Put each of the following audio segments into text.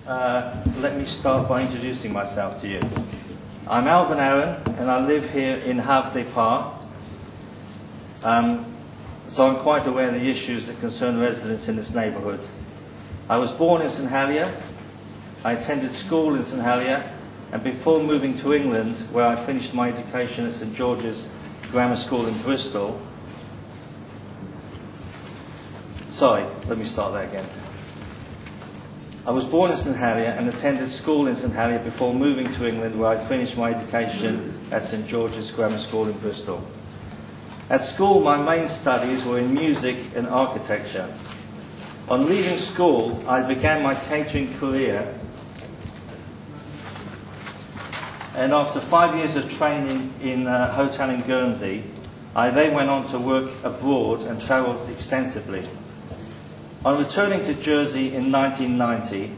Let me start by introducing myself to you. I'm Alvin Aaron, and I live here in Havre des Pas. So I'm quite aware of the issues that concern residents in this neighbourhood. I was born in St Helier. I attended school in St Helier, and before moving to England, where I finished my education at St George's Grammar School in Bristol. Sorry, let me start that again. I was born in St Helier and attended school in St Helier before moving to England, where I finished my education at St George's Grammar School in Bristol. At school, my main studies were in music and architecture. On leaving school, I began my catering career, and after 5 years of training in a hotel in Guernsey, I then went on to work abroad and travelled extensively. On returning to Jersey in 1990,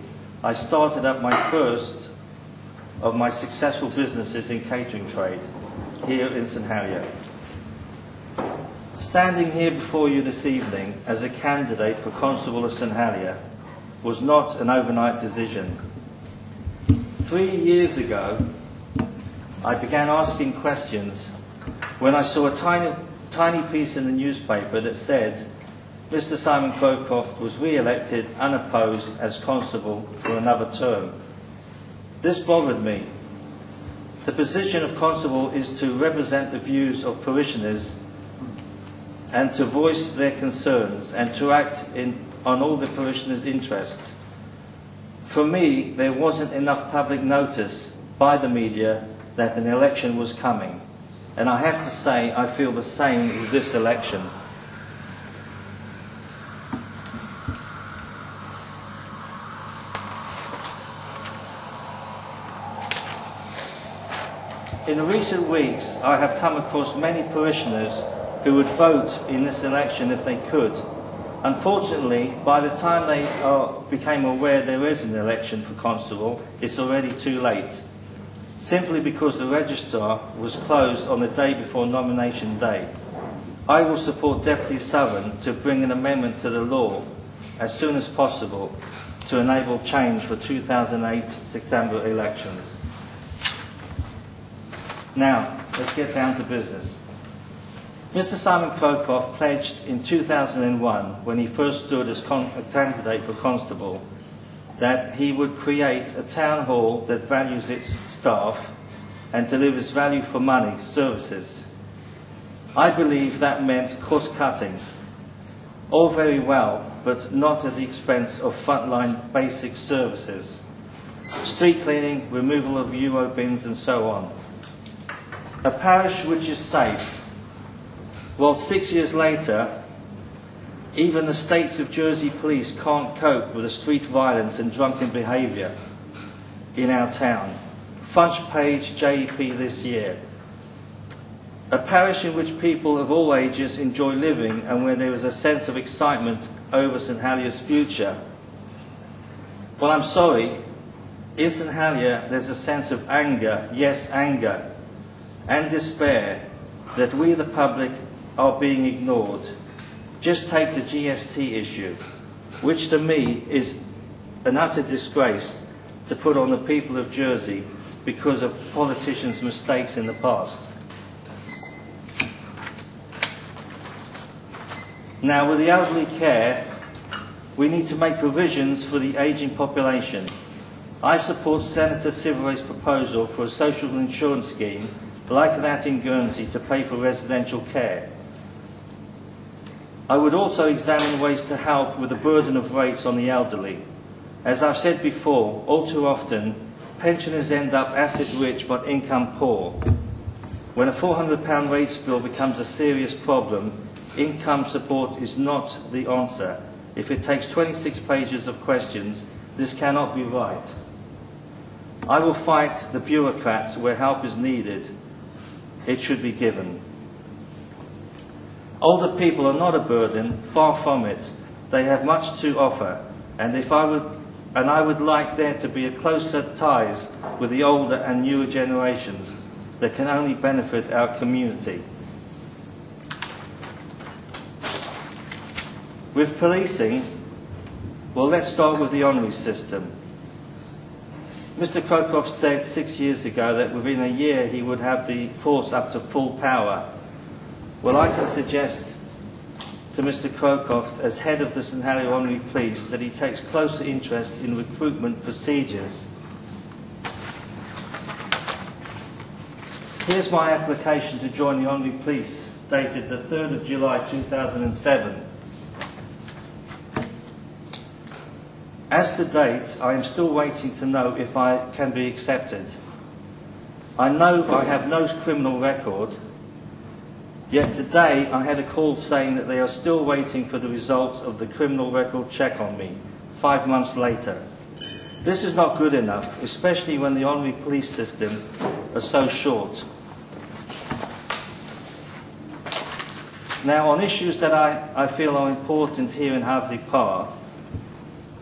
I started up my first of my successful businesses in catering trade, here in St Helier. Standing here before you this evening as a candidate for Constable of St Helier was not an overnight decision. 3 years ago, I began asking questions when I saw a tiny piece in the newspaper that said Mr. Simon Crowcroft was re-elected unopposed as Constable for another term. This bothered me. The position of Constable is to represent the views of parishioners and to voice their concerns and to act on all the parishioners' interests. For me, there wasn't enough public notice by the media that an election was coming. And I have to say, I feel the same with this election. In recent weeks, I have come across many parishioners who would vote in this election if they could. Unfortunately, by the time they became aware there is an election for Constable, it's already too late, simply because the registrar was closed on the day before nomination day. I will support Deputy Southern to bring an amendment to the law as soon as possible to enable change for 2008 September elections. Now, let's get down to business. Mr. Simon Crowcroft pledged in 2001, when he first stood as a candidate for Constable, that he would create a town hall that values its staff and delivers value for money services. I believe that meant cost-cutting. All very well, but not at the expense of frontline basic services. Street cleaning, removal of Euro bins and so on. A parish which is safe. Well, 6 years later, even the States of Jersey Police can't cope with the street violence and drunken behaviour in our town. Front page JEP this year. A parish in which people of all ages enjoy living and where there is a sense of excitement over St Helier's future. Well, I'm sorry, in St Helier there's a sense of anger, yes, anger, and despair that we the public are being ignored. Just take the GST issue, which to me is an utter disgrace to put on the people of Jersey because of politicians' mistakes in the past. Now, with the elderly care, we need to make provisions for the ageing population. I support Senator Sivare's proposal for a social insurance scheme like that in Guernsey to pay for residential care. I would also examine ways to help with the burden of rates on the elderly. As I've said before, all too often, pensioners end up asset rich but income poor. When a £400 rates bill becomes a serious problem, income support is not the answer. If it takes 26 pages of questions, this cannot be right. I will fight the bureaucrats where help is needed. It should be given. Older people are not a burden, far from it. They have much to offer, and I would like there to be a closer ties with the older and newer generations that can only benefit our community. With policing, well, let's start with the honorary system. Mr. Crowcroft said 6 years ago that within a year he would have the force up to full power. Well, I can suggest to Mr. Crowcroft, as head of the St Helier Honorary Police, that he takes closer interest in recruitment procedures. Here's my application to join the Honorary Police, dated the 3rd of July 2007. As to date, I am still waiting to know if I can be accepted. I know I have no criminal record, yet today I had a call saying that they are still waiting for the results of the criminal record check on me, 5 months later. This is not good enough, especially when the Honorary Police system is so short. Now, on issues that I feel are important here in Haverley Park,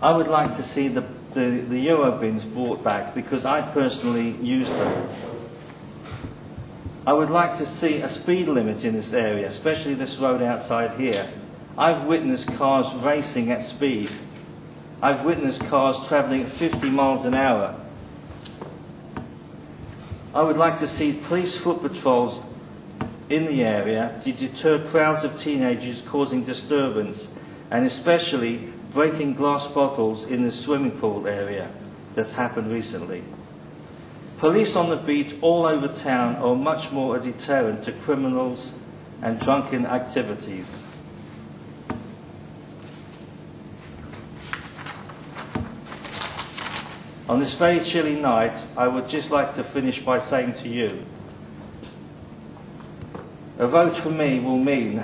I would like to see the Eurobins brought back, because I personally use them. I would like to see a speed limit in this area, especially this road outside here. I've witnessed cars racing at speed. I've witnessed cars travelling at 50 miles an hour. I would like to see police foot patrols in the area to deter crowds of teenagers causing disturbance, and especially breaking glass bottles in the swimming pool area that's happened recently. Police on the beat all over town are much more a deterrent to criminals and drunken activities. On this very chilly night, I would just like to finish by saying to you, a vote for me will mean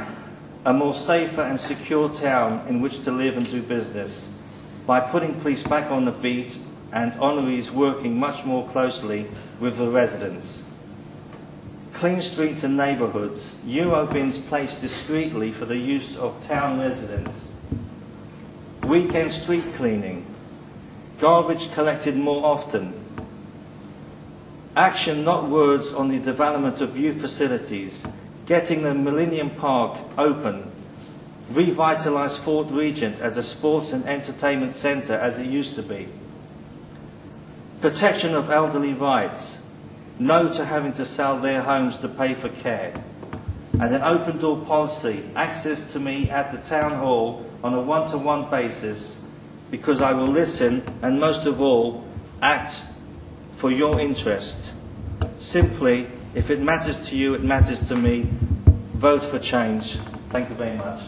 a more safer and secure town in which to live and do business, by putting police back on the beat and honoraries working much more closely with the residents. Clean streets and neighbourhoods, Eurobins placed discreetly for the use of town residents. Weekend street cleaning. Garbage collected more often. Action, not words, on the development of youth facilities. Getting the Millennium Park open, revitalise Fort Regent as a sports and entertainment centre as it used to be. Protection of elderly rights, no to having to sell their homes to pay for care. And an open door policy, access to me at the town hall on a one-to-one basis, because I will listen and most of all act for your interest. Simply, if it matters to you, it matters to me. Vote for change. Thank you very much.